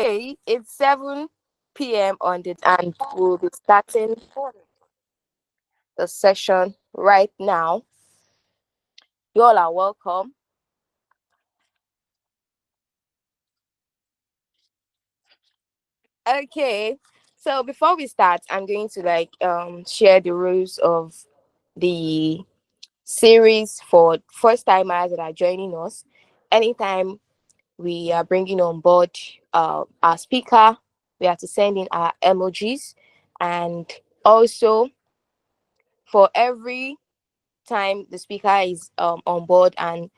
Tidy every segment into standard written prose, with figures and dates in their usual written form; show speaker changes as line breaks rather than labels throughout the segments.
Okay, it's 7 p.m. on the and we'll be starting the session right now. You all are welcome. Okay, so before we start, I'm going to share the rules of the series for first timers that are joining us. Anytime we are bringing on board our speaker, we have to send in our emojis, and also for every time the speaker is on board and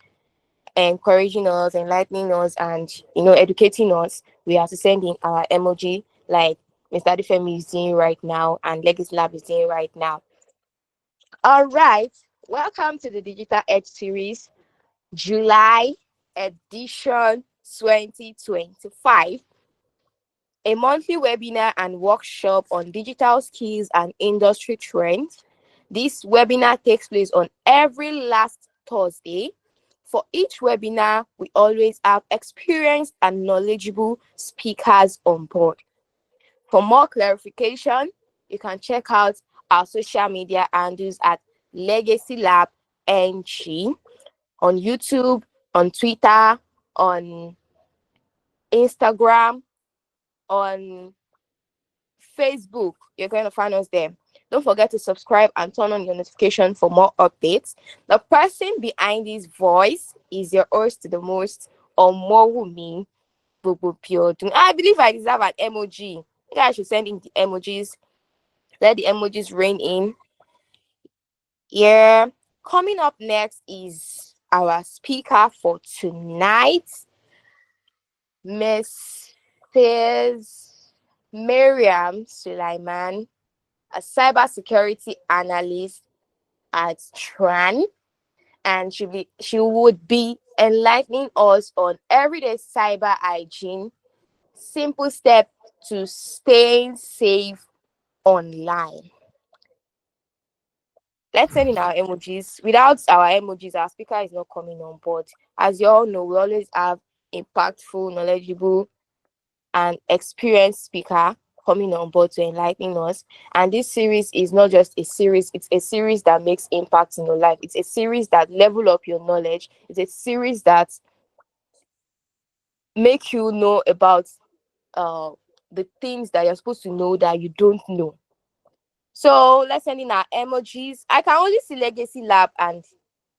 encouraging us, enlightening us, and educating us, we have to send in our emoji like Mr. Adifemi is doing right now and Legacy Lab is doing right now. All right, welcome to the Digital Edge Series July edition 2025, a monthly webinar and workshop on digital skills and industry trends. This webinar takes place on every last Thursday. For each webinar, we always have experienced and knowledgeable speakers on board. For more clarification, you can check out our social media handles at Legacy Lab NG on YouTube, on Twitter, on Instagram, on Facebook. You're going to find us there. Don't forget to subscribe and turn on your notification for more updates. The person behind this voice is your host to the most, Omowumi Bubupiodun. I believe I deserve an emoji. You guys should send in the emojis. Let the emojis rain in. Yeah. Coming up next is our speaker for tonight, Mrs. Maryam Sulaiman, a cybersecurity analyst at TRAN, and she would be enlightening us on everyday cyber hygiene, simple step to staying safe online. Let's send in our emojis. Without our emojis, our speaker is not coming on board. As you all know, we always have impactful, knowledgeable, and experienced speaker coming on board to enlighten us. And this series is not just a series, it's a series that makes impact in your life. It's a series that level up your knowledge. It's a series that make you know about the things that you're supposed to know that you don't know. So let's send in our emojis. I can only see Legacy Lab and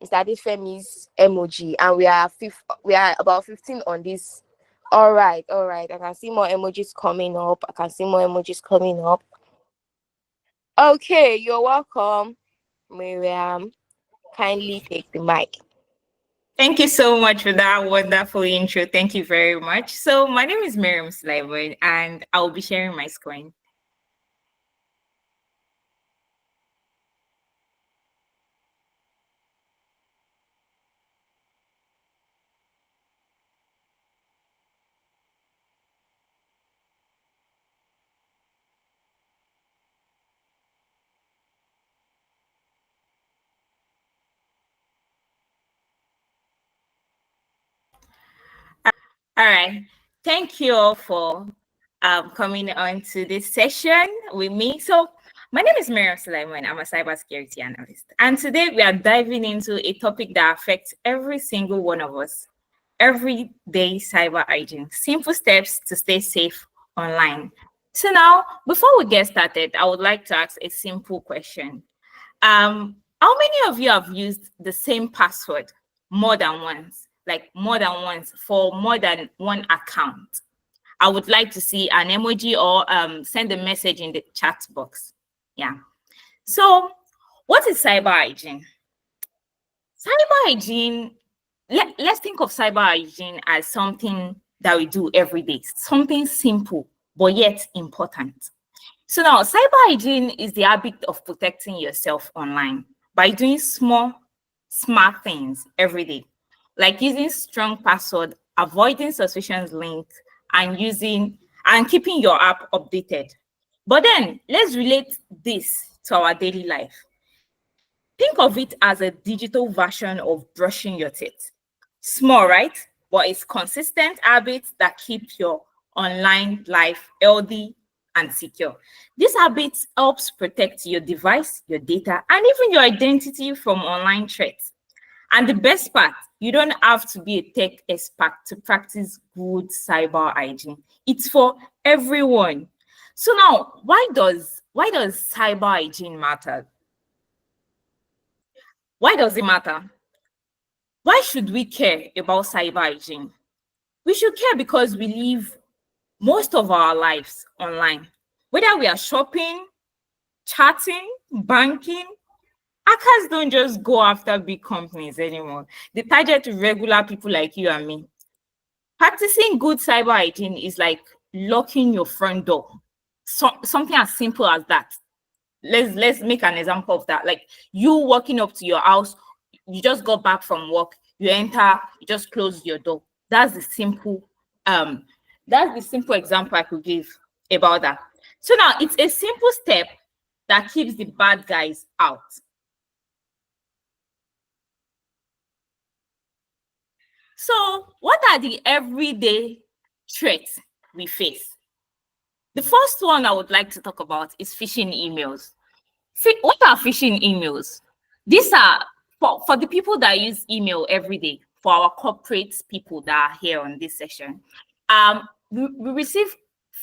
Mr. Adefemi's emoji, and we are about 15 on this. All right. I can see more emojis coming up. Okay, you're welcome, Miriam. Kindly take the mic.
Thank you so much for that wonderful intro. Thank you very much. So my name is Maryam Sulaiman, and I'll be sharing my screen. All right. Thank you all for coming on to this session with me. So my name is Maryam Sulaiman. I'm a cybersecurity analyst. And today we are diving into a topic that affects every single one of us. Everyday cyber hygiene. Simple steps to stay safe online. So now, before we get started, I would like to ask a simple question. How many of you have used the same password more than once? Like more than once for more than one account? I would like to see an emoji or send a message in the chat box. Yeah. So what is cyber hygiene? Cyber hygiene, let's think of cyber hygiene as something that we do every day, something simple, but yet important. So now cyber hygiene is the habit of protecting yourself online by doing small, smart things every day, like using strong password, avoiding suspicious links, and keeping your app updated. But then let's relate this to our daily life. Think of it as a digital version of brushing your teeth. Small, right? But it's consistent habits that keep your online life healthy and secure. These habits helps protect your device, your data, and even your identity from online threats. And the best part, you don't have to be a tech expert to practice good cyber hygiene. It's for everyone. So now, why does cyber hygiene matter? Why does it matter? Why should we care about cyber hygiene? We should care because we live most of our lives online. Whether we are shopping, chatting, banking, hackers don't just go after big companies anymore. They target regular people like you and me. Practicing good cyber hygiene is like locking your front door. Something as simple as that. Let's make an example of that. Like you walking up to your house, you just got back from work, you enter, you just close your door. That's the simple um that's the simple example I could give about that. So now it's a simple step that keeps the bad guys out. So what are the everyday threats we face? The first one I would like to talk about is phishing emails. What are phishing emails? These are for the people that use email every day, for our corporate people that are here on this session. We receive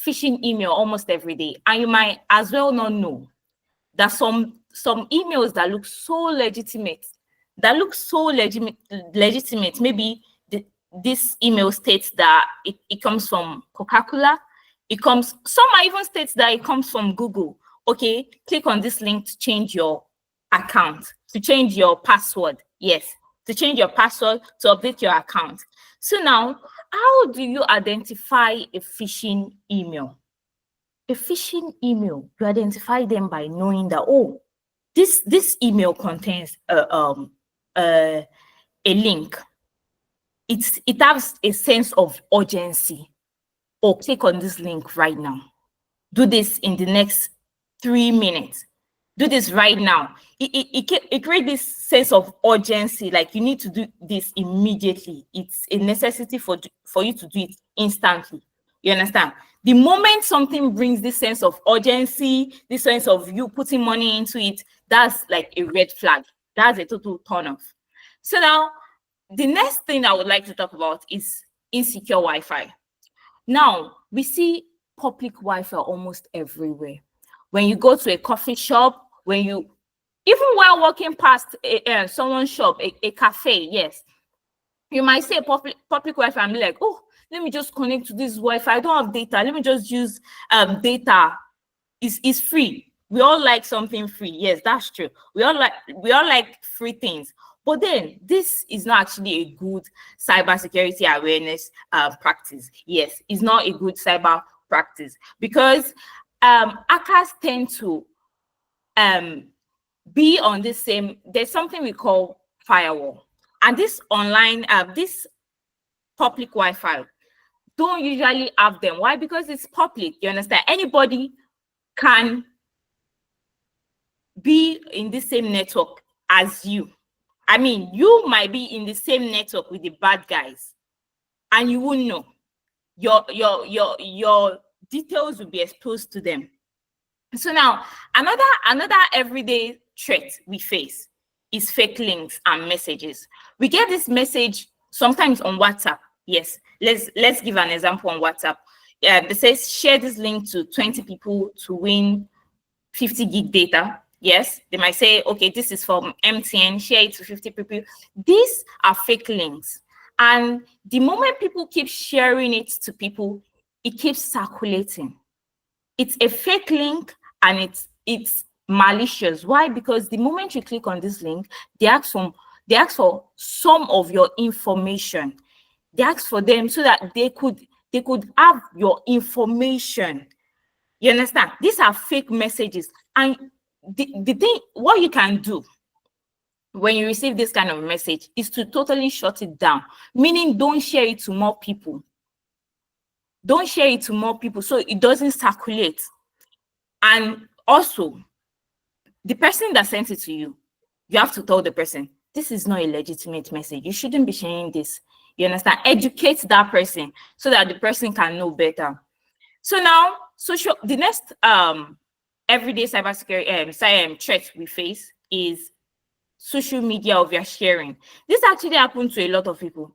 phishing email almost every day, and you might as well not know that some emails that look so legitimate, legitimate. Maybe this email states that it comes from Coca-Cola. Some might even states that it comes from Google. Okay, click on this link to change your account, to change your password. Yes, to change your password, to update your account. So now, how do you identify a phishing email? A phishing email, you identify them by knowing that, oh, this email contains a link. It has a sense of urgency. Or click on this link right now. Do this in the next 3 minutes. Do this right now. It creates this sense of urgency, like you need to do this immediately. It's a necessity for you to do it instantly. You understand? The moment something brings this sense of urgency, this sense of you putting money into it, that's like a red flag. That's a total turn off. So now, the next thing I would like to talk about is insecure Wi-Fi. Now, we see public Wi-Fi almost everywhere. When you go to a coffee shop, even while walking past someone's shop, a cafe, yes, you might see a public Wi-Fi and be like, oh, let me just connect to this Wi-Fi. I don't have data. Let me just use data. It's free. We all like something free. Yes, that's true. We all like free things. But then this is not actually a good cybersecurity awareness practice. Yes, it's not a good cyber practice because hackers tend to be on the same. There's something we call firewall, and this this public Wi-Fi don't usually have them. Why? Because it's public. You understand? Anybody can be in the same network as you. I mean, you might be in the same network with the bad guys, and you won't know. Your details will be exposed to them. So now, another everyday threat we face is fake links and messages. We get this message sometimes on WhatsApp. Yes, let's give an example on WhatsApp. It says share this link to 20 people to win 50 gig data. Yes, they might say, okay, this is from MTN, share it to 50 people. These are fake links. And the moment people keep sharing it to people, it keeps circulating. It's a fake link and it's malicious. Why? Because the moment you click on this link, they ask for some of your information. They ask for them so that they could have your information. You understand? These are fake messages. And the thing, what you can do when you receive this kind of message is to totally shut it down, meaning don't share it to more people. Don't share it to more people so it doesn't circulate. And also, the person that sent it to you, you have to tell the person, this is not a legitimate message. You shouldn't be sharing this. You understand? Educate that person so that the person can know better. So now, the next everyday cybersecurity threat we face is social media oversharing. This actually happens to a lot of people.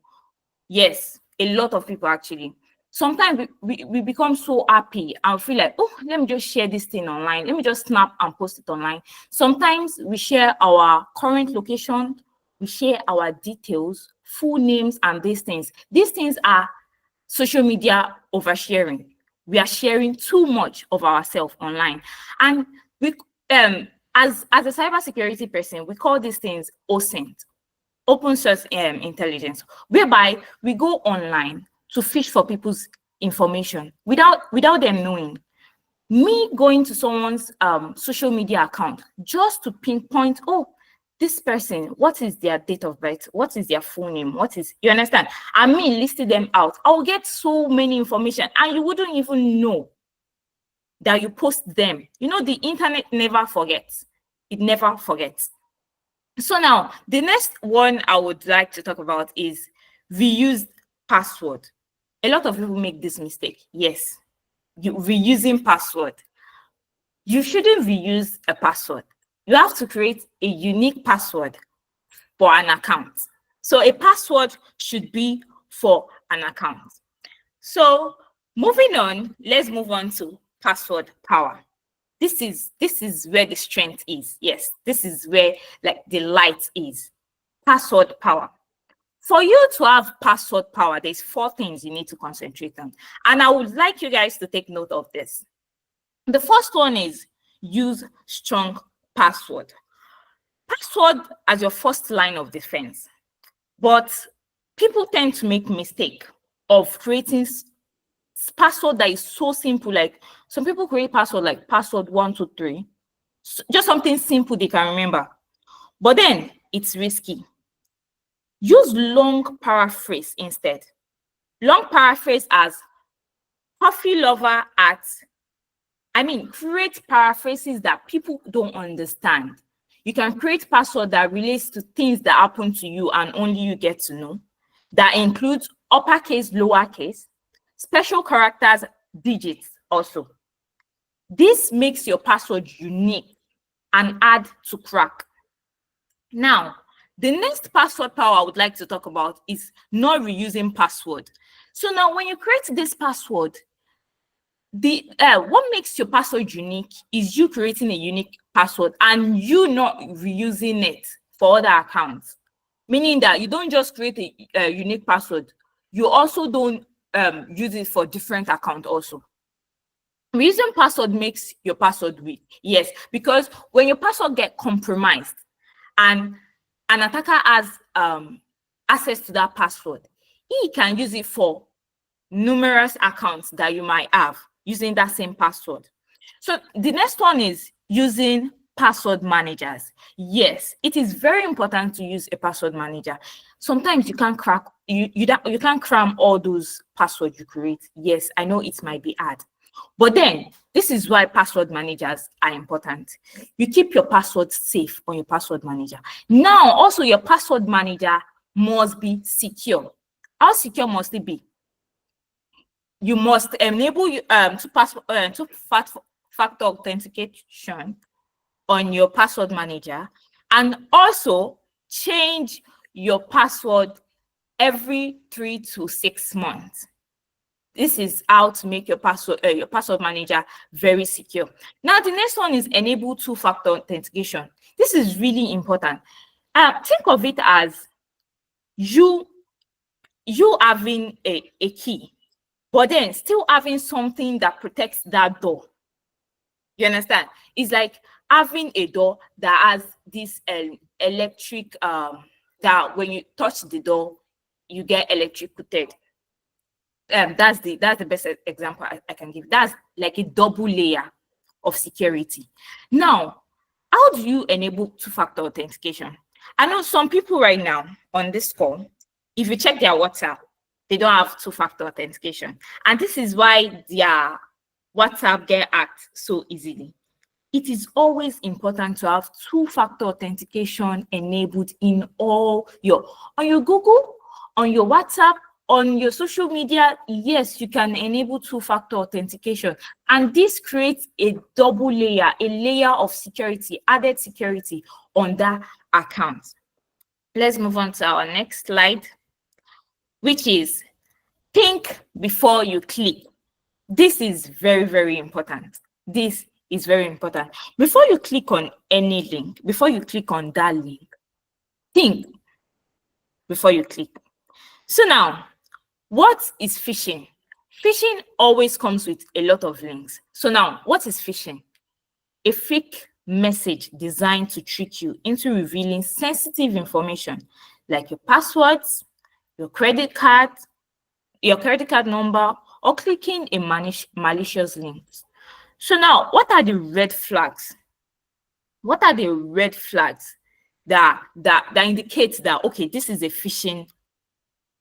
Yes, a lot of people actually. Sometimes we become so happy and feel like, oh, let me just share this thing online. Let me just snap and post it online. Sometimes we share our current location, we share our details, full names, and these things. These things are social media oversharing. We are sharing too much of ourselves online. And we as a cybersecurity person, we call these things OSINT, open source intelligence, whereby we go online to fish for people's information without them knowing. Me going to someone's social media account just to pinpoint, oh, this person, what is their date of birth, what is their full name, what is, you understand, and me listing them out, I'll get so many information and you wouldn't even know that you post them. You know, the internet never forgets. It never forgets. So now, the next one I would like to talk about is reused password. A lot of people make this mistake. Yes, reusing password. You shouldn't reuse a password. You have to create a unique password for an account. So a password should be for an account. So moving on, let's move on to password power. This is where the strength is. Yes, this is where like the light is. Password power. For you to have password power, there's 4 things you need to concentrate on. And I would like you guys to take note of this. The first one is use strong password. Password as your first line of defense. But people tend to make mistake of creating password that is so simple. Like some people create password like password 123, just something simple they can remember. But then it's risky. Use long paraphrase instead. Long paraphrase as coffee lover at, create paraphrases that people don't understand. You can create password that relates to things that happen to you and only you get to know. That includes uppercase, lowercase, special characters, digits also. This makes your password unique and hard to crack. Now, the next password power I would like to talk about is not reusing password. So now when you create this password, what makes your password unique is you creating a unique password and you not reusing it for other accounts. Meaning that you don't just create a unique password, you also don't use it for different accounts also. Reusing password makes your password weak. Yes, because when your password get compromised and an attacker has access to that password, he can use it for numerous accounts that you might have using that same password. So the next one is using password managers. Yes, it is very important to use a password manager. Sometimes you can't crack, you can't cram all those passwords you create. Yes, I know it might be hard. But then, this is why password managers are important. You keep your passwords safe on your password manager. Now, also your password manager must be secure. How secure must it be? You must enable two-factor authentication on your password manager, and also change your password every 3 to 6 months. This is how to make your password manager very secure. Now, the next one is enable two-factor authentication. This is really important. Think of it as you having a key, but then still having something that protects that door. You understand? It's like having a door that has this electric that when you touch the door, you get electrocuted. That's the best example I can give. That's like a double layer of security. Now, how do you enable two-factor authentication? I know some people right now on this call, if you check their WhatsApp, they don't have two-factor authentication. And this is why their WhatsApp get hacked so easily. It is always important to have two-factor authentication enabled in on your Google, On your WhatsApp, on your social media, yes, you can enable two-factor authentication. And this creates a double layer, a layer of security, added security on that account. Let's move on to our next slide, which is think before you click. This is very, very important. This is very important. Before you click on any link, before you click on that link, think before you click. So now, what is phishing? Phishing always comes with a lot of links. So now, what is phishing? A fake message designed to trick you into revealing sensitive information like your passwords, your credit card number, or clicking a malicious link. So now, what are the red flags? What are the red flags that indicates that, okay, this is a phishing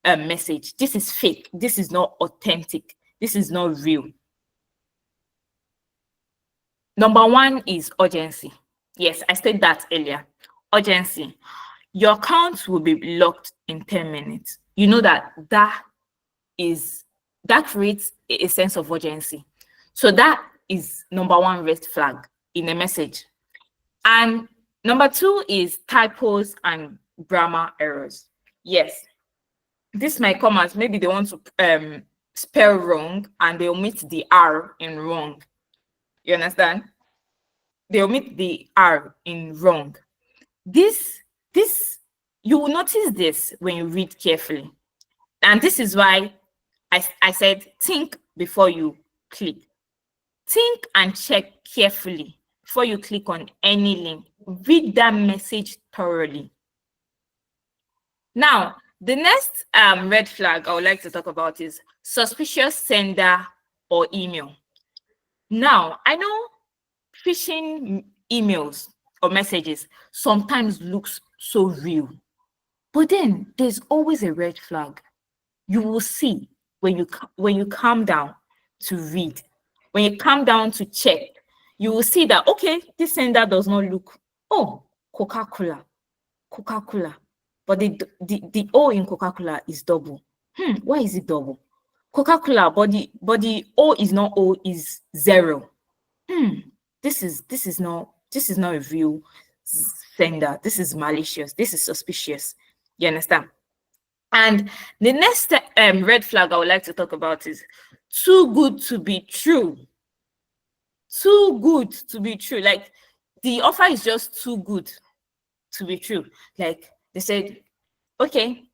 message. This is fake. This is not authentic. This is not real. Number one is urgency. Yes, I said that earlier. Urgency. Your account will be locked in 10 minutes. You know that creates a sense of urgency. So that is number one red flag in a message. And number two is typos and grammar errors. Yes, this might come as maybe they want to spell wrong and they omit the R in wrong. You understand? They omit the R in wrong. This you will notice this when you read carefully. And this is why I said think before you click. Think and check carefully before you click on any link. Read that message thoroughly. Now, the next red flag I would like to talk about is suspicious sender or email. Now, I know phishing emails or messages sometimes looks so real, but then there's always a red flag. You will see when you calm down to read, when you calm down to check, you will see that, okay, this sender does not look, oh, Coca-Cola, but the O in Coca-Cola is double. Why is it double? Coca-Cola, but the O is not O, is 0. This is not a real sender. This is malicious. This is suspicious. You understand? And the next red flag I would like to talk about is too good to be true. Too good to be true. Like the offer is just too good to be true. Like they said, okay,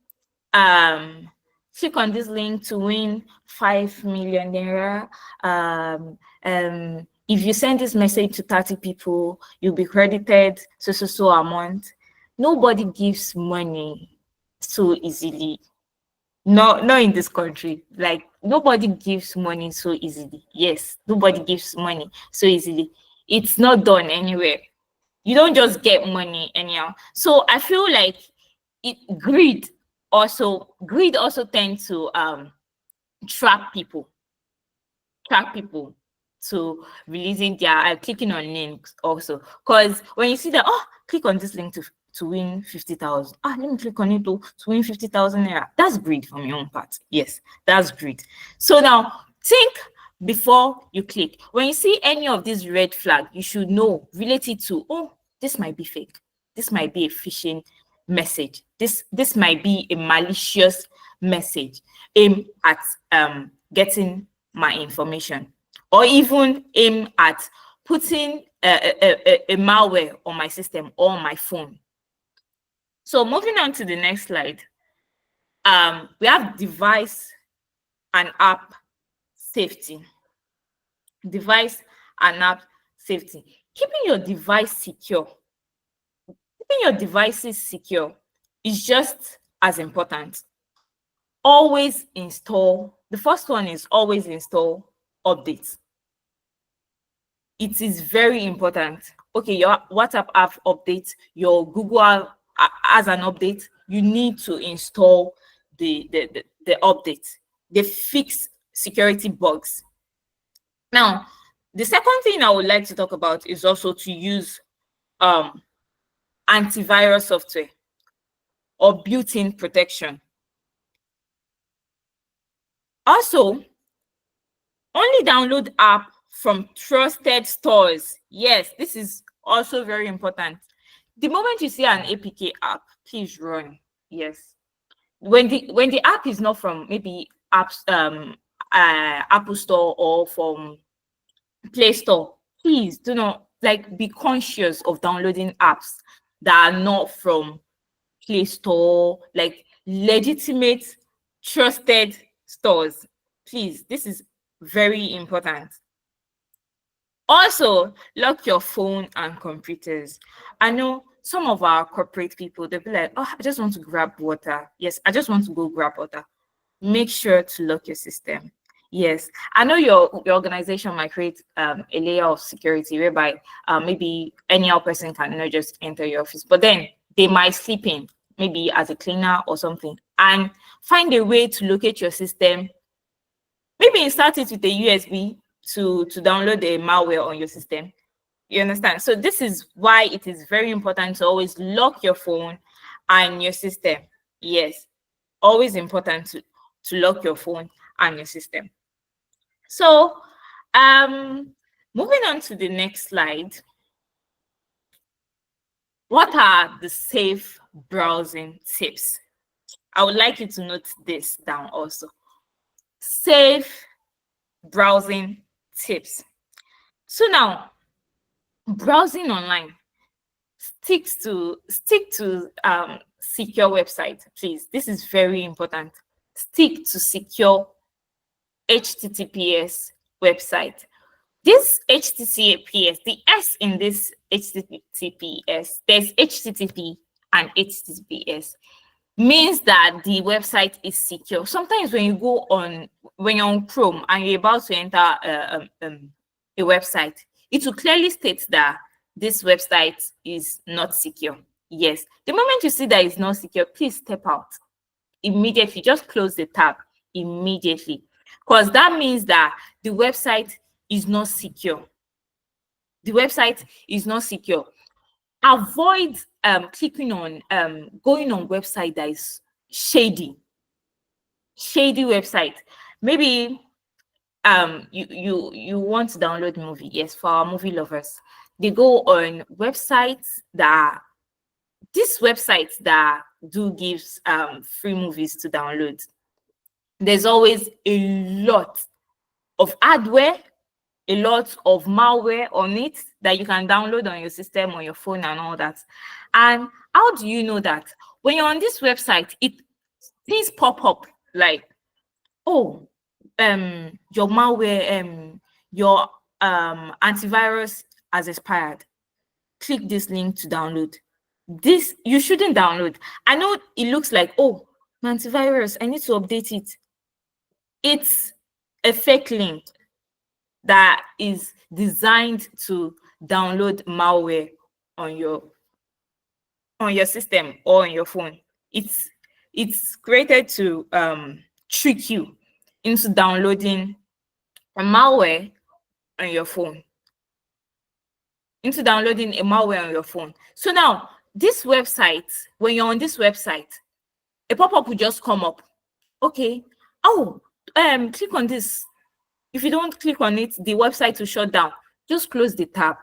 click on this link to win 5 million naira. If you send this message to 30 people, you'll be credited so a month. Nobody gives money so easily. No, not in this country. Like nobody gives money so easily. Yes, nobody gives money so easily. It's not done anywhere. You don't just get money anyhow. So I feel like greed also tends to trap people to releasing their clicking on links also. Because when you see that, oh, click on this link to win 50,000. Let me click on it to win 50,000 naira. That's greed from your own part. Yes, that's greed. So now think before you click. When you see any of these red flags, you should know, relate it to, oh, this might be fake. This might be a phishing message. This might be a malicious message aimed at getting my information, or even aim at putting a malware on my system or on my phone. So moving on to the next slide, we have device and app safety. Device and app safety. Keeping your device secure, keeping your devices secure is just as important. Always install, the first one is always install updates. It is very important. Okay, your WhatsApp app updates, your Google has an update, you need to install the update. They fix security bugs. Now, the second thing I would like to talk about is also to use antivirus software or built-in protection. Also, only download app from trusted stores. Yes, this is also very important. The moment you see an APK app, please run. Yes. When the app is not from maybe Apple Store or from Play Store, please do not, like, be conscious of downloading apps that are not from Play Store, like legitimate, trusted stores. Please, this is very important. Also, lock your phone and computers. I know some of our corporate people, they'll be like, oh, I just want to grab water. Yes, I just want to go grab water. Make sure to lock your system. Yes, I know your organization might create a layer of security whereby maybe any other person can not just enter your office, but then they might slip in, maybe as a cleaner or something, and find a way to locate your system. Maybe insert it with a USB to download the malware on your system. You understand? So this is why it is very important to always lock your phone and your system. Yes, always important to lock your phone and your system. So moving on to the next slide. What are the safe browsing tips? I would like you to note this down also. Safe browsing tips. So now, browsing online, stick to secure website, please. This is very important. Stick to secure HTTPS website. This HTTPS, the S in this HTTPS, there's HTTP and HTTPS, means that the website is secure. Sometimes when you're on Chrome and you're about to enter a website, it will clearly state that this website is not secure. Yes, the moment you see that it's not secure, please step out immediately. Just close the tab immediately, because that means that the website is not secure. The website is not secure. Avoid clicking on going on website that is shady website. Maybe you want to download movie. Yes, for our movie lovers, they go on websites that these websites that do gives free movies to download. There's always a lot of hardware, a lot of malware on it that you can download on your system, on your phone and all that. And how do you know that? When you're on this website, things pop up like, oh, your malware, your antivirus has expired. Click this link to download. This you shouldn't download. I know it looks like, oh, my antivirus, I need to update it. It's a fake link that is designed to download malware on your system or on your phone. It's created to trick you into downloading a malware on your phone. Into downloading a malware on your phone. So now, this website, when you're on this website, a pop-up will just come up. Okay, oh, click on this. If you don't click on it, the website will shut down. Just close the tab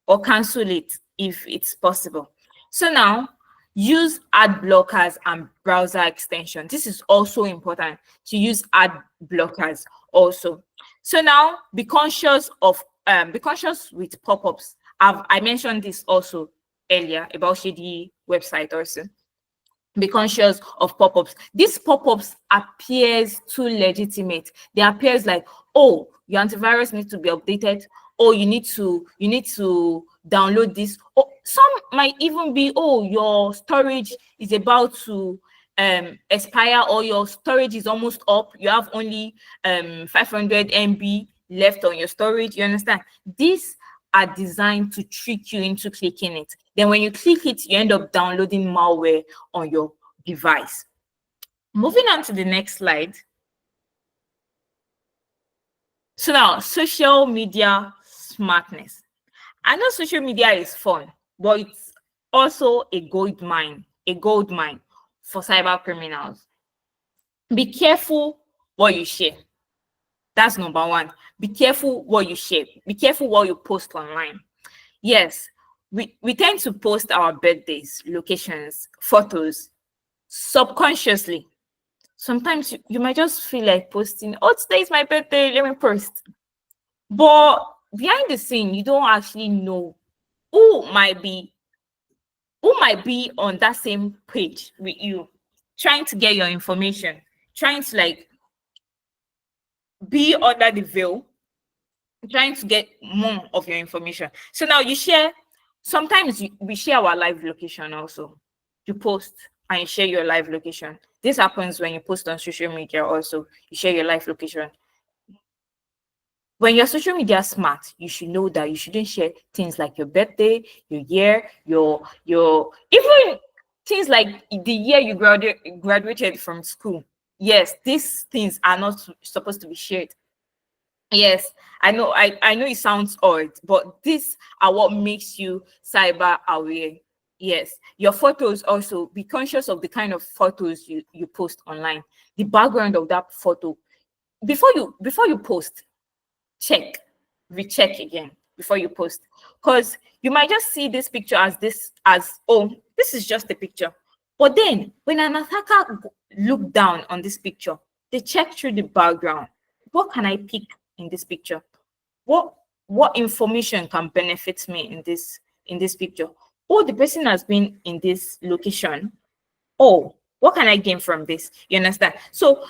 or cancel it if it's possible. So now, use ad blockers and browser extension. This is also important, to use ad blockers also. So now, be conscious with pop-ups. I mentioned this also earlier about shady website also. Be conscious of pop-ups. These pop-ups appears too legitimate. They appears like, oh, your antivirus needs to be updated. Oh, you need to download this. Or some might even be, oh, your storage is about to expire, or your storage is almost up. You have only 500 MB left on your storage. You understand? These are designed to trick you into clicking it. Then when you click it, you end up downloading malware on your device. Moving on to the next slide. So now, social media smartness. I know social media is fun, but it's also a gold mine for cyber criminals. Be careful what you share. That's number one. Be careful what you share. Be careful what you post online. Yes, we tend to post our birthdays, locations, photos subconsciously. Sometimes you might just feel like posting, oh, today is my birthday, let me post. But behind the scene, you don't actually know who might be on that same page with you, trying to get your information, trying to like be under the veil, trying to get more of your information. So now you share, sometimes we share our live location also. You post and you share your live location. This happens when you post on social media also. You share your live location. When you're social media smart, you should know that you shouldn't share things like your birthday, your year, your even things like the year you graduated from school. Yes, these things are not supposed to be shared. Yes, I know. I know it sounds odd, but these are what makes you cyber aware. Yes, your photos also, be conscious of the kind of photos you post online, the background of that photo. Before you post, check, recheck again before you post, because you might just see this picture as, oh, this is just a picture. But then when an attacker look down on this picture, they check through the background. What can I pick in this picture? What information can benefit me in this picture? Oh, the person has been in this location. Oh, what can I gain from this? You understand? So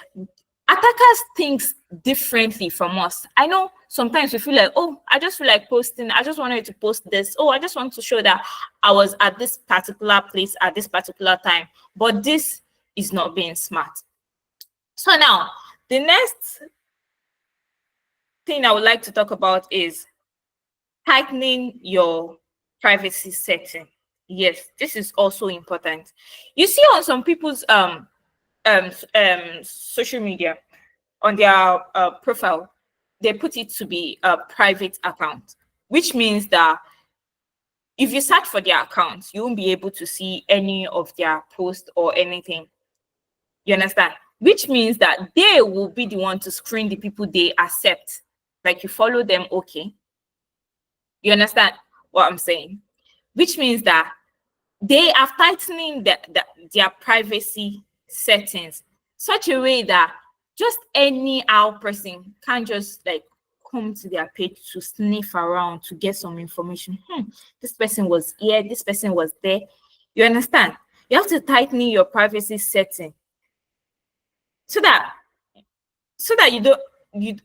attackers thinks differently from us. I know sometimes we feel like, oh, I just feel like posting. I just wanted to post this. Oh, I just want to show that I was at this particular place at this particular time. But this is not being smart. So now, the next thing I would like to talk about is tightening your privacy setting. Yes, this is also important. You see on some people's social media, on their profile, they put it to be a private account, which means that if you search for their account, you won't be able to see any of their posts or anything. You understand? Which means that they will be the one to screen the people they accept. Like you follow them, okay. You understand what I'm saying? Which means that they are tightening their privacy settings such a way that just any out person can just like come to their page to sniff around to get some information. This person was here, this person was there. You understand? You have to tighten your privacy setting so that you don't you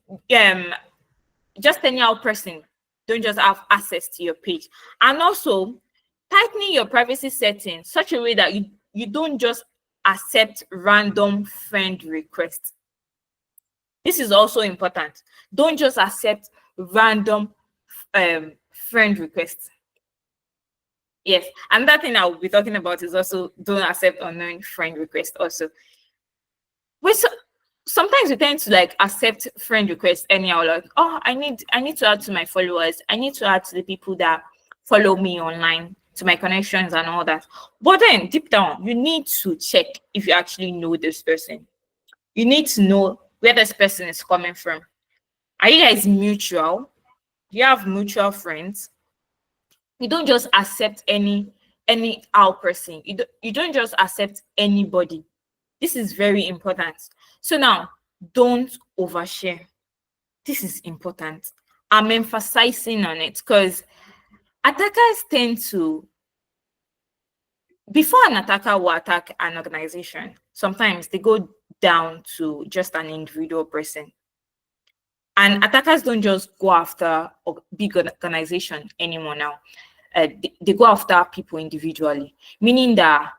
just any out person don't just have access to your page. And also tightening your privacy settings such a way that you don't just accept random friend requests. This is also important. Don't just accept random friend requests. Yes, another thing I will be talking about is also don't accept unknown friend requests also. Which sometimes we tend to like accept friend requests anyhow, like, oh, I need to add to my followers, I need to add to the people that follow me online, to my connections and all that. But then deep down, you need to check if you actually know this person. You need to know where this person is coming from. Are you guys mutual? Do you have mutual friends? You don't just accept any out person. You don't just accept anybody. This is very important. So now, don't overshare. This is important. I'm emphasizing on it because attackers tend to, before an attacker will attack an organization, sometimes they go down to just an individual person. And attackers don't just go after a big organization anymore now. They go after people individually, meaning that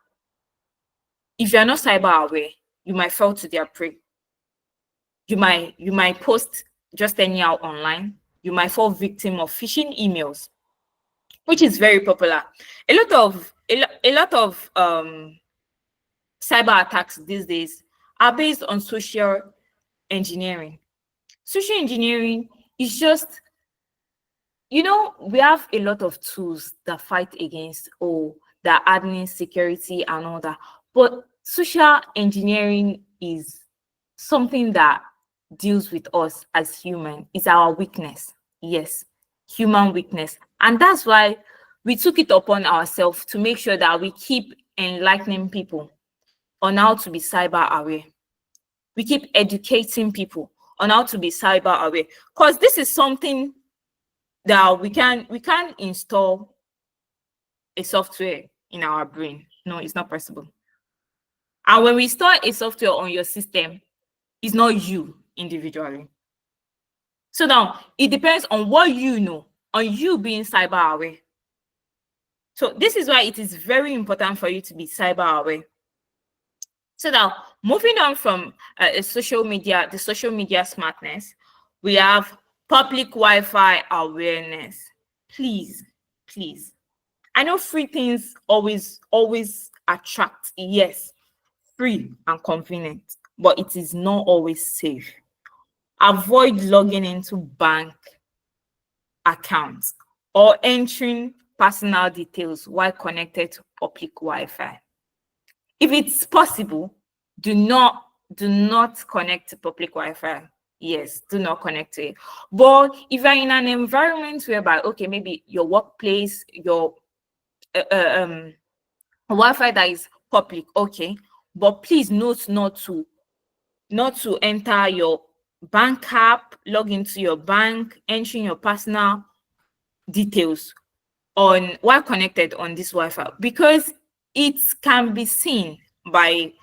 if you're not cyber aware, you might fall to their prey. You might post just anyhow online. You might fall victim of phishing emails, which is very popular. A lot of cyber attacks these days are based on social engineering. Social engineering is just, we have a lot of tools that fight against the admin security and all that. But social engineering is something that deals with us as human is our weakness. Yes, human weakness. And that's why we took it upon ourselves to make sure that we keep enlightening people on how to be cyber aware. We keep educating people on how to be cyber aware, because this is something that we can install a software in our brain. No, it's not possible. And when we install a software on your system, it's not you individually. So now it depends on what you know, on you being cyber aware. So this is why it is very important for you to be cyber aware. So now moving on from the social media smartness, we have public Wi-Fi awareness. Please, please. I know free things always attract. Yes, free and convenient, but it is not always safe. Avoid logging into bank accounts or entering personal details while connected to public Wi-Fi. If it's possible, do not connect to public Wi-Fi. Yes, do not connect to it. But if you're in an environment whereby, okay, maybe your workplace, your Wi-Fi that is public, okay, but please note not to enter your bank app, log into your bank, entering your personal details on while connected on this Wi-Fi, because it can be seen by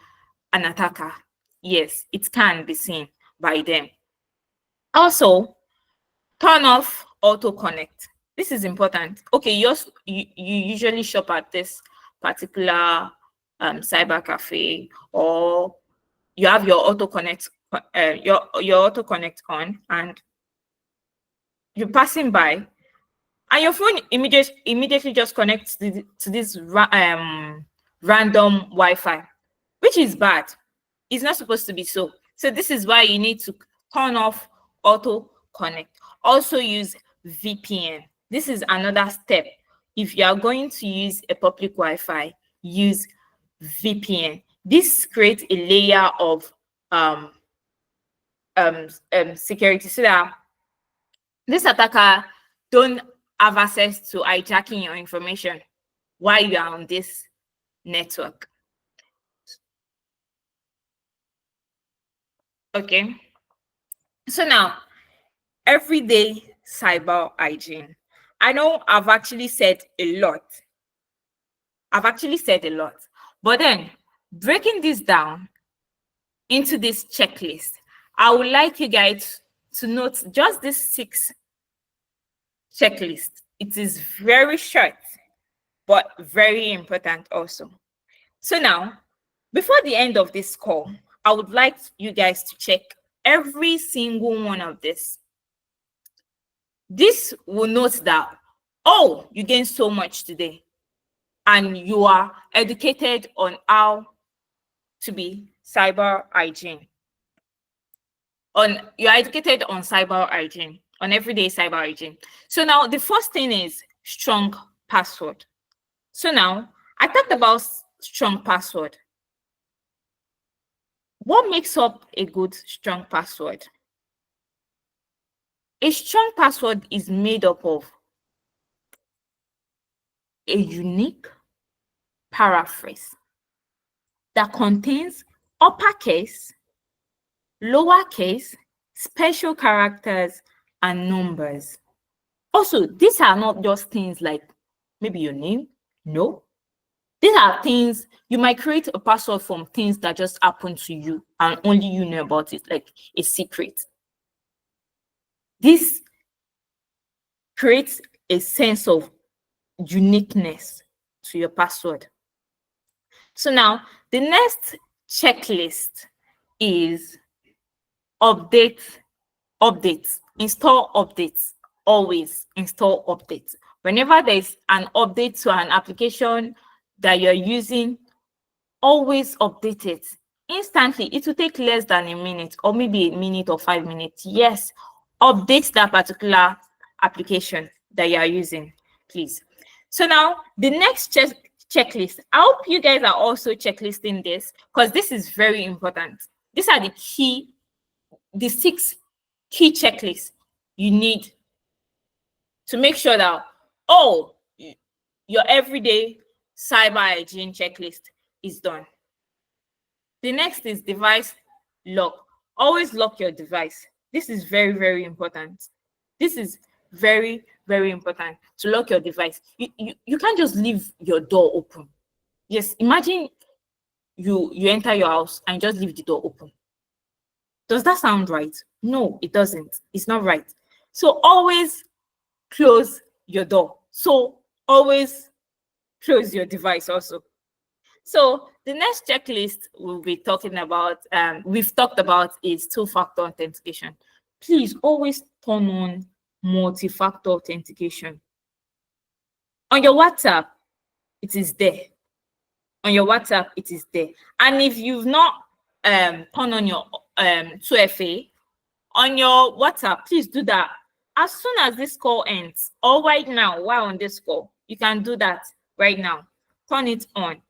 an attacker. Yes, it can be seen by them. Also, turn off auto connect. This is important. Okay, you usually shop at this particular cyber cafe, or you have your auto connect your auto connect on, and you're passing by, and your phone immediately just connects to this random Wi-Fi, which is bad. It's not supposed to be so. So this is why you need to turn off auto connect. Also use VPN. This is another step. If you are going to use a public Wi-Fi, use VPN. This creates a layer of security, so that this attacker don't have access to hijacking your information while you are on this network. Okay. So now, everyday cyber hygiene. I know I've actually said a lot. But then breaking this down into this checklist, I would like you guys to note just this 6 checklist. It is very short, but very important also. So now, before the end of this call, I would like you guys to check every single one of this. This will note that, oh, you gained so much today, and you are educated on how to be cyber hygiene. You're educated on cyber hygiene, on everyday cyber hygiene. So now the first thing is strong password. So now I talked about strong password. What makes up a good strong password? A strong password is made up of a unique paraphrase that contains uppercase, lowercase, special characters, and numbers. Also, these are not just things like maybe your name. No. These are things you might create a password from things that just happen to you and only you know about it, like a secret. This creates a sense of uniqueness to your password. So now the next checklist is updates, install updates. Always install updates. Whenever there's an update to an application that you're using, always update it instantly. It will take less than a minute, or maybe a minute or 5 minutes. Yes, update that particular application that you are using, please. So now the next checklist. I hope you guys are also checklisting this, because this is very important. These are the key the 6 key checklists you need to make sure that, oh, your everyday cyber hygiene checklist is done. The next is device lock. Always lock your device. This is very, very important. This is very, very important to lock your device. You can't just leave your door open. Yes, imagine you enter your house and just leave the door open. Does that sound right? No, it doesn't. It's not right. So always close your door. So always close your device also. So the next checklist we'll be talking about, we've talked about, is two-factor authentication. Please always turn on multi-factor authentication. On your WhatsApp, it is there. On your WhatsApp, it is there. And if you've not turned on your 2FA on your WhatsApp, please do that. As soon as this call ends, or right now while on this call, you can do that right now. Turn it on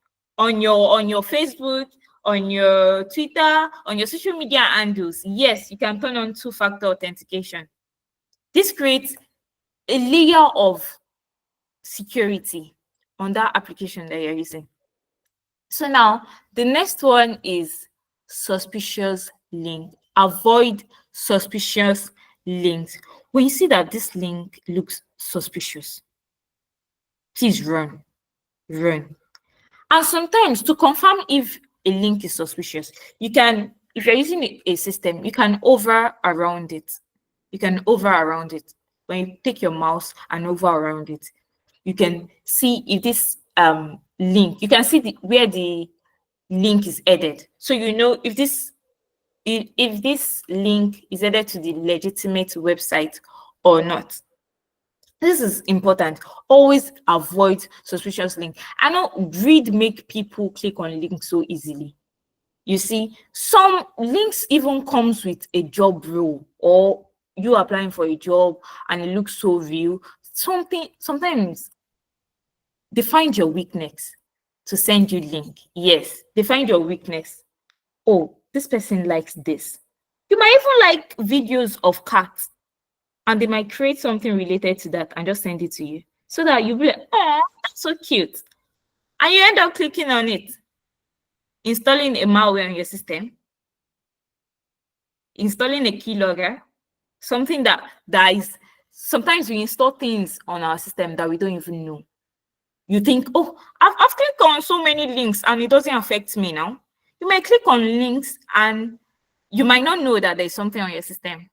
your Facebook, on your Twitter, on your social media handles. Yes, you can turn on two-factor authentication. This creates a layer of security on that application that you're using. So now the next one is suspicious link. Avoid suspicious links. When you see that this link looks suspicious, please run. And sometimes, to confirm if a link is suspicious, you can, if you're using a system, you can hover around it. You can hover around it. When you take your mouse and hover around it, you can see if this link, you can see where the link is added. So you know if this link is added to the legitimate website or not. This is important. Always avoid suspicious link. I know greed make people click on links so easily. You see, some links even comes with a job role, or you applying for a job and it looks so real. Sometimes they find your weakness to send you link. Yes, they find your weakness. Oh, this person likes this. You might even like videos of cats, and they might create something related to that and just send it to you, so that you'll be like, oh, that's so cute. And you end up clicking on it, installing a malware on your system, installing a keylogger, something that is, sometimes we install things on our system that we don't even know. You think, oh, I've clicked on so many links and it doesn't affect me now. You might click on links and you might not know that there's something on your system.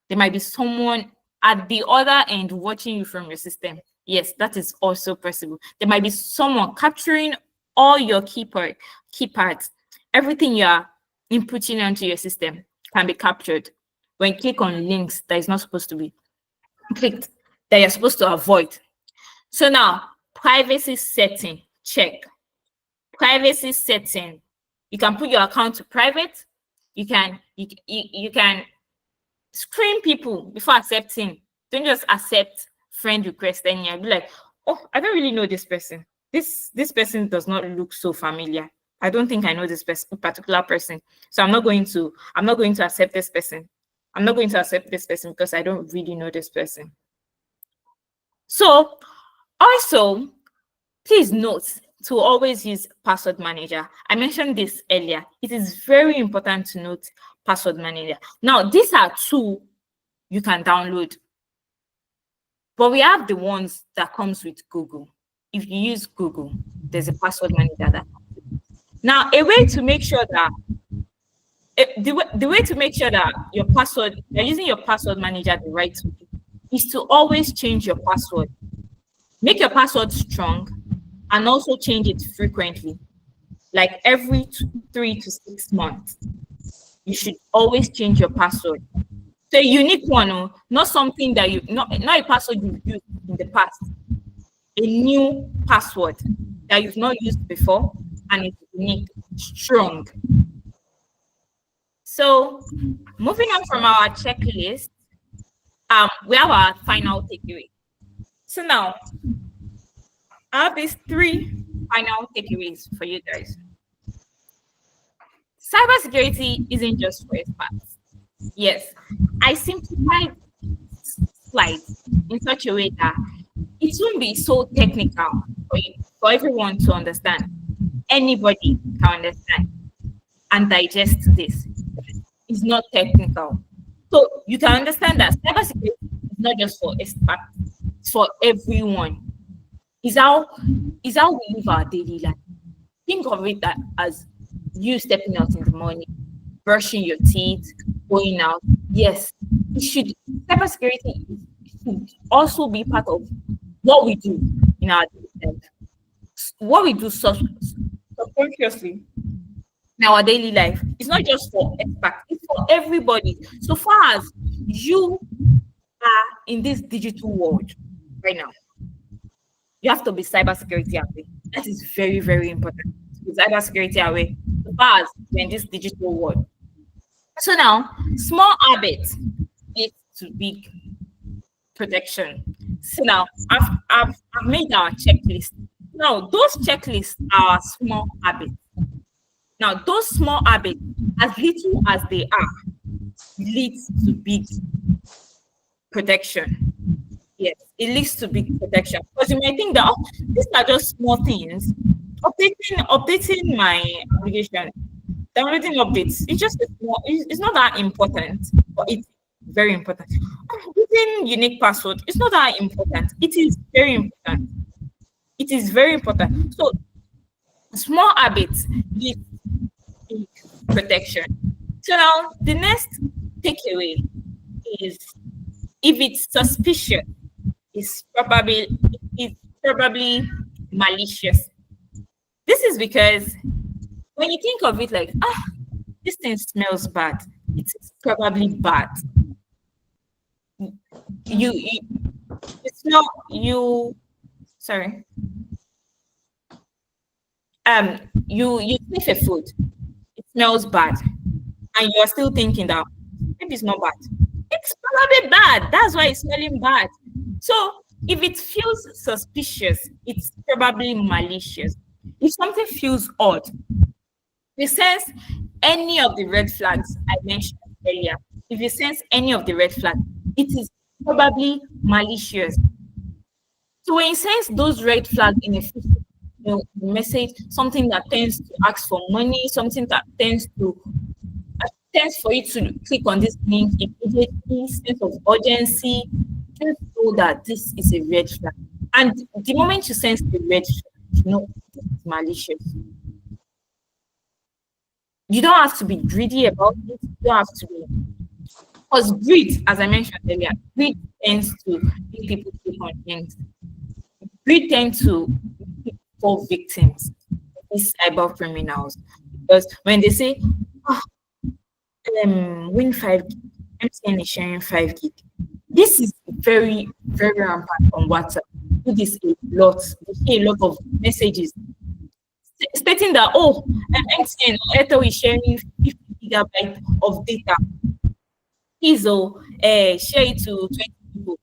There might be someone at the other end watching you from your system. Yes, that is also possible. There might be someone capturing all your keypads. Everything you are inputting onto your system can be captured when you click on links that is not supposed to be clicked, that you're supposed to avoid. So now, privacy setting, check. Privacy setting. You can put your account to private. You can screen people before accepting. Don't just accept friend request and you'll be like, oh, I don't really know this person. This person does not look so familiar. I don't think I know this particular person. So I'm not going to accept this person. I'm not going to accept this person because I don't really know this person. So also, please note to always use password manager. I mentioned this earlier. It is very important to note password manager. Now, these are two you can download, but we have the ones that comes with Google. If you use Google, there's a password manager that. Now, a way to make sure that the way to make sure that your password, you're using your password manager the right way, is to always change your password. Make your password strong and also change it frequently, like every 3 to 6 months. You should always change your password. So a unique one, not something that not a password you've used in the past. A new password that you've not used before and it's unique, strong. So moving on from our checklist, we have our final takeaway. So now I have these 3 final takeaways for you guys. Cybersecurity isn't just for experts. Yes, I simplified slides in such a way that it won't be so technical for everyone to understand. Anybody can understand and digest this. It's not technical. So you can understand that cybersecurity is not just for experts, it's for everyone. It's how it's how we live our daily life. Think of it that as you stepping out in the morning, brushing your teeth, going out. Yes, it should cybersecurity should also be part of what we do in our daily life. What we do subconsciously in our daily life. It's not just for experts, it's for everybody. So far as you are in this digital world right now, you have to be cybersecurity aware. That is very, very important. To be cybersecurity aware. So far as you're in this digital world. So now, small habits lead to big protection. So now, I've made our checklist. Now, those checklists are small habits. Now, those small habits, as little as they are, leads to big protection. Yes, it leads to big protection. Because you might think that, oh, these are just small things. Updating my application, downloading updates, it's just a small, it's not that important, but it's very important. Using unique password, it's not that important. It is very important. It is very important. So small habits lead to big protection. So now the next takeaway is if it's suspicious, it's probably malicious. This is because when you think of it like, this thing smells bad, it's probably bad. You it's not you sorry. You sniff a food, it smells bad, and you're still thinking that maybe it's not bad. It's probably bad. That's why it's smelling bad. So if it feels suspicious, it's probably malicious. If something feels odd, if you sense any of the red flags I mentioned earlier, if you sense any of the red flags, it is probably malicious. So when you sense those red flags in a message, something that tends to ask for money, something that tends for you to click on this link immediately, sense of urgency, just know that this is a red flag. And the moment you sense the red flag, you know this is malicious. You don't have to be greedy about it. You don't have to be, because greed, as I mentioned earlier, greed tends to make people click on things. Greed tends to make people fall victims of these cyber criminals. Because when they say, oh, win 5 gig, MTN is sharing 5 gig. This is very, very rampant on WhatsApp. Do this a lot. We see a lot of messages stating that, oh, MTN Airtel is sharing 50 gigabytes of data. Please, share it to 20 people.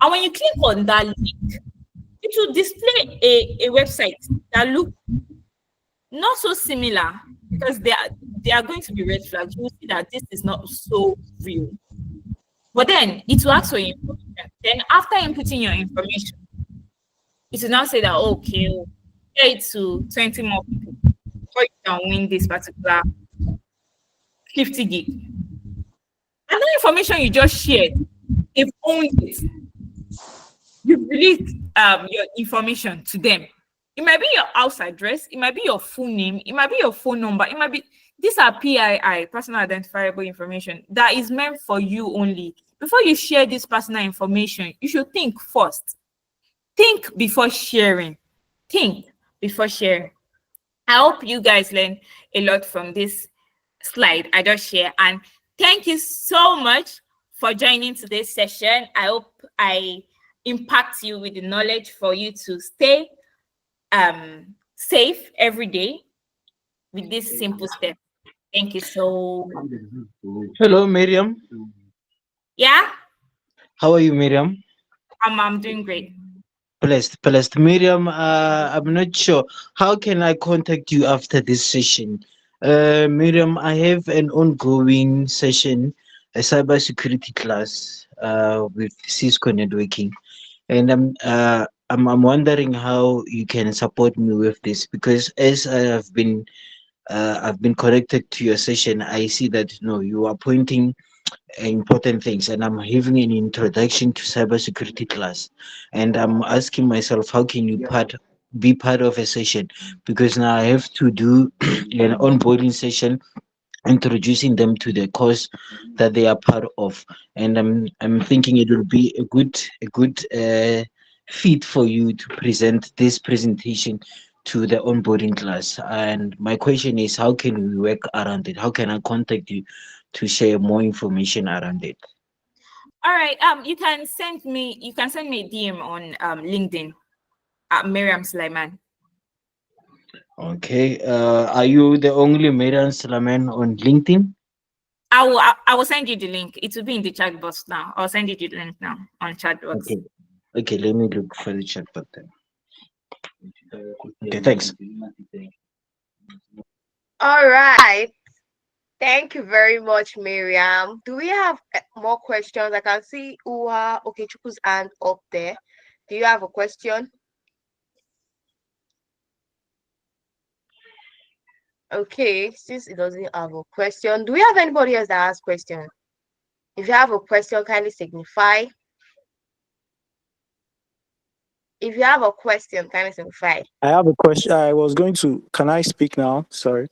And when you click on that link, it will display a website that look not so similar, because they are going to be red flags. You will see that this is not so real. But then it will ask for your information. Then after inputting your information, it will now say that, okay, share it to 20 more people before you can win this particular 50 gig. And that information you just shared, they've owned it. You've released your information to them. It might be your house address, it might be your full name, it might be your phone number, it might be, these are PII, personal identifiable information, that is meant for you only. Before you share this personal information, you should think first. Think before sharing. Think before sharing. I hope you guys learned a lot from this slide I just shared. And thank you so much for joining today's session. I hope I impact you with the knowledge for you to stay safe every day with this simple step. Thank you so much.
Hello, Miriam.
Yeah,
How are you, Miriam?
I'm doing great.
Blessed. Miriam, I'm not sure. How can I contact you after this session? Miriam, I have an ongoing session a cybersecurity class with Cisco networking, and I'm wondering how you can support me with this, because as I've been connected to your session, I see that no, you are pointing important things, and I'm having an introduction to cybersecurity class, and I'm asking myself, how can you be part of a session, because now I have to do an onboarding session introducing them to the course that they are part of, and I'm thinking it will be a good fit for you to present this presentation to the onboarding class. And my question is, how can we work around it? How can I contact you to share more information around it?
All right. You can send me a DM on LinkedIn at Maryam Sulaiman.
Okay, are you the only Maryam Sulaiman on LinkedIn?
I will send you the link. It will be in the chat box now. I'll send you the link now on chat box.
Okay, okay, let me look for the chat button. Okay, thanks.
All right. Thank you very much, Miriam. Do we have more questions? I can see Uwa Okechuku's hand up there. Do you have a question? Okay, since it doesn't have a question, do we have anybody else that has question? If you have a question, kindly signify. If you have a question, kindly signify.
I have a question. I was going to. Can I speak now? Sorry.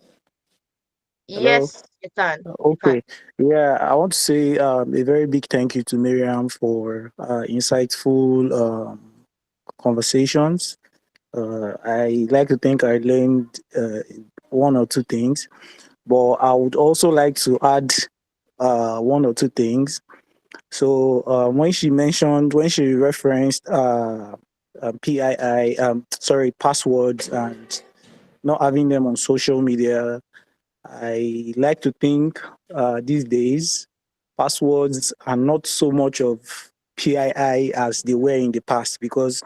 Hello.
Yes, you can. You can.
Okay. Yeah, I want to say a very big thank you to Miriam for insightful conversations. I like to think I learned one or two things, but I would also like to add one or two things. So when she referenced PII, sorry, passwords and not having them on social media, I like to think these days passwords are not so much of PII as they were in the past, because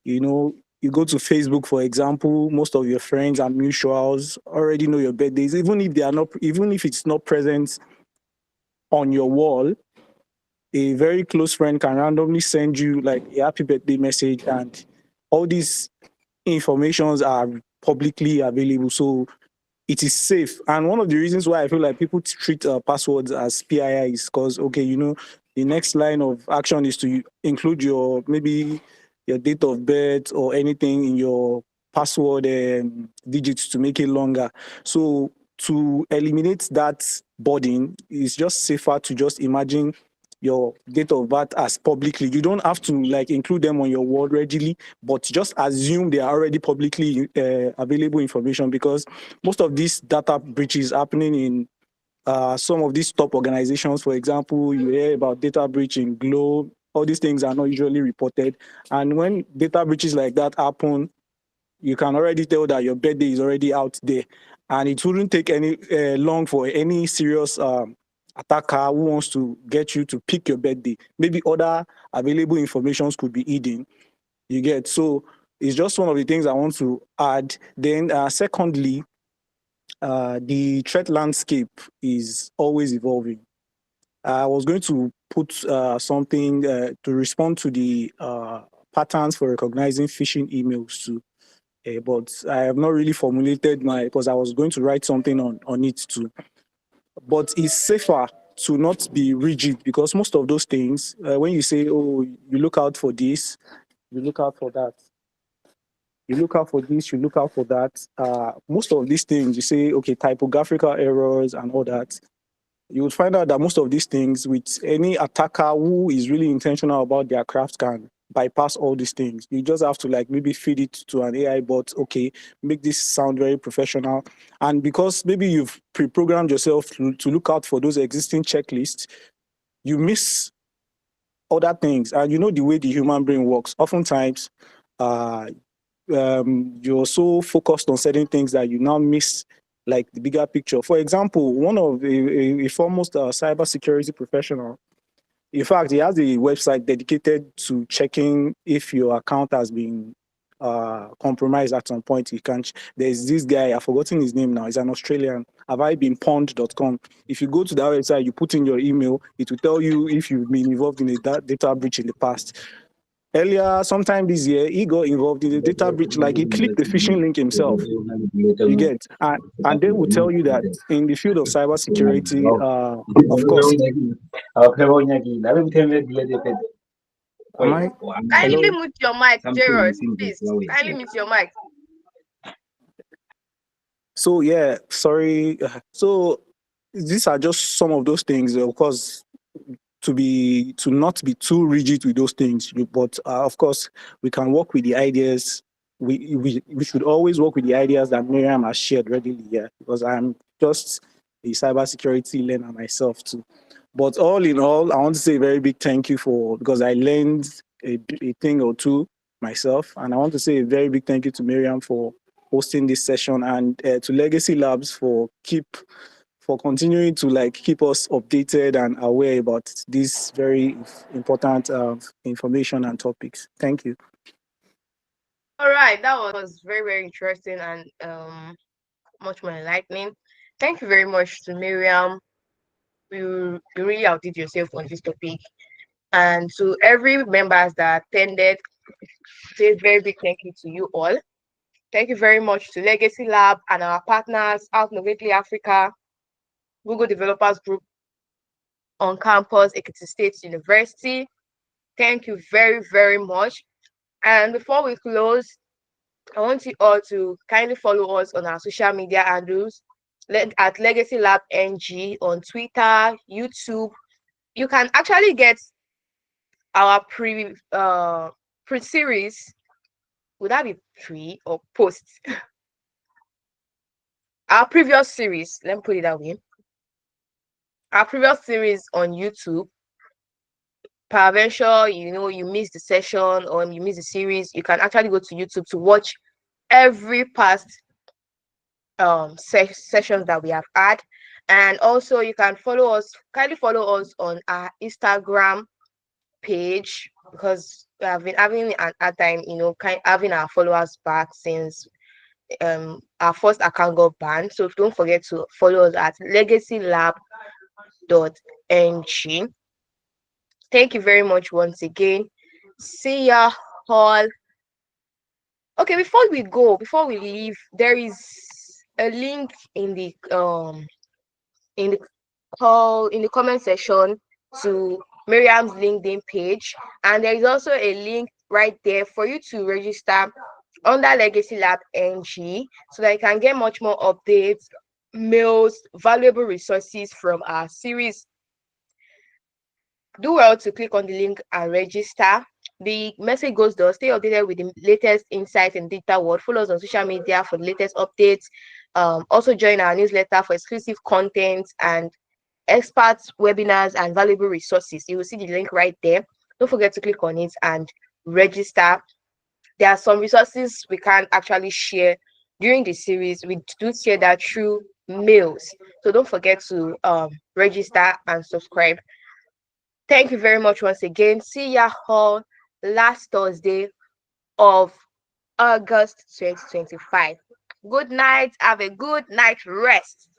you know you go to Facebook, for example, most of your friends and mutuals already know your birthdays, even if it's not present on your wall. A very close friend can randomly send you like a happy birthday message, and all these informations are publicly available. So it is safe. And one of the reasons why I feel like people treat passwords as PII is because, okay, the next line of action is to include your maybe your date of birth or anything in your password digits to make it longer. So to eliminate that burden, it's just safer to just imagine your date of birth as publicly. You don't have to like include them on your word readily, but just assume they are already publicly available information, because most of these data breaches happening in some of these top organizations. For example, you hear about data breach in Globe. All these things are not usually reported. And when data breaches like that happen, you can already tell that your birthday is already out there. And it wouldn't take any long for any serious attacker who wants to get you to pick your birthday. Maybe other available informations could be hidden. You get. So it's just one of the things I want to add. Then secondly, the threat landscape is always evolving. I was going to put something to respond to the patterns for recognizing phishing emails too. But I have not really formulated because I was going to write something on it too. But it's safer to not be rigid, because most of those things, when you say, oh, you look out for this, you look out for that, you look out for this, you look out for that. Most of these things, you say, okay, typographical errors and all that. You would find out that most of these things, with any attacker who is really intentional about their craft, can bypass all these things. You just have to like maybe feed it to an AI bot. Okay, make this sound very professional. And because maybe you've pre-programmed yourself to look out for those existing checklists, you miss other things. And you know the way the human brain works. Oftentimes, uh, you're so focused on certain things that you now miss like the bigger picture. For example, one of a foremost cybersecurity professional, in fact, he has a website dedicated to checking if your account has been compromised at some point. You can. There's this guy, I've forgotten his name now. He's an Australian. Have I been pwned.com? If you go to that website, you put in your email, it will tell you if you've been involved in a data breach in the past. Earlier, sometime this year, he got involved in the data breach. Like he clicked the phishing link himself. You get, and they will tell you that in the field of cybersecurity, of course, am I?
Kindly
Hello.
mute your mic, Jairus. Please, kindly mute your mic.
So yeah, sorry. So these are just some of those things. Of course, to not be too rigid with those things. But of course, we can work with the ideas. We should always work with the ideas that Miriam has shared readily. Yeah, because I'm just a cybersecurity learner myself too. But all in all, I want to say a very big thank you because I learned a thing or two myself, and I want to say a very big thank you to Miriam for hosting this session, and to Legacy Labs for continuing to like keep us updated and aware about these very important information and topics. Thank you.
All right, that was very, very interesting and much more enlightening. Thank you very much to Miriam. You really outdid yourself on this topic. And to every members that attended, say a very big thank you to you all. Thank you very much to Legacy Lab and our partners, Outnovately Africa, Google Developers Group on campus, Ekiti State University. Thank you very, very much. And before we close, I want you all to kindly follow us on our social media handles at Legacy Lab NG on Twitter, YouTube. You can actually get our pre-series. Would that be pre or post? Our previous series, let me put it that way. Our previous series on YouTube. Peradventure, you missed the session or you missed the series, you can actually go to YouTube to watch every past sessions that we have had. And also you can kindly follow us on our Instagram page, because we have been having a time, having our followers back since our first account got banned. So don't forget to follow us at legacylab.ng. Thank you very much once again. See ya all. Okay, before we leave, there is a link in the comment section to Miriam's LinkedIn page, and there is also a link right there for you to register under Legacy Lab NG, so that you can get much more updates, mails, valuable resources from our series. Do well to click on the link and register. The message goes thus: stay updated with the latest insights in data world. Follow us on social media for the latest updates. Also join our newsletter for exclusive content and experts, webinars, and valuable resources. You will see the link right there. Don't forget to click on it and register. There are some resources we can't actually share during the series. We do share that through mails. So don't forget to register and subscribe. Thank you very much once again. See ya all last Thursday of August 2025. Good night. Have a good night rest.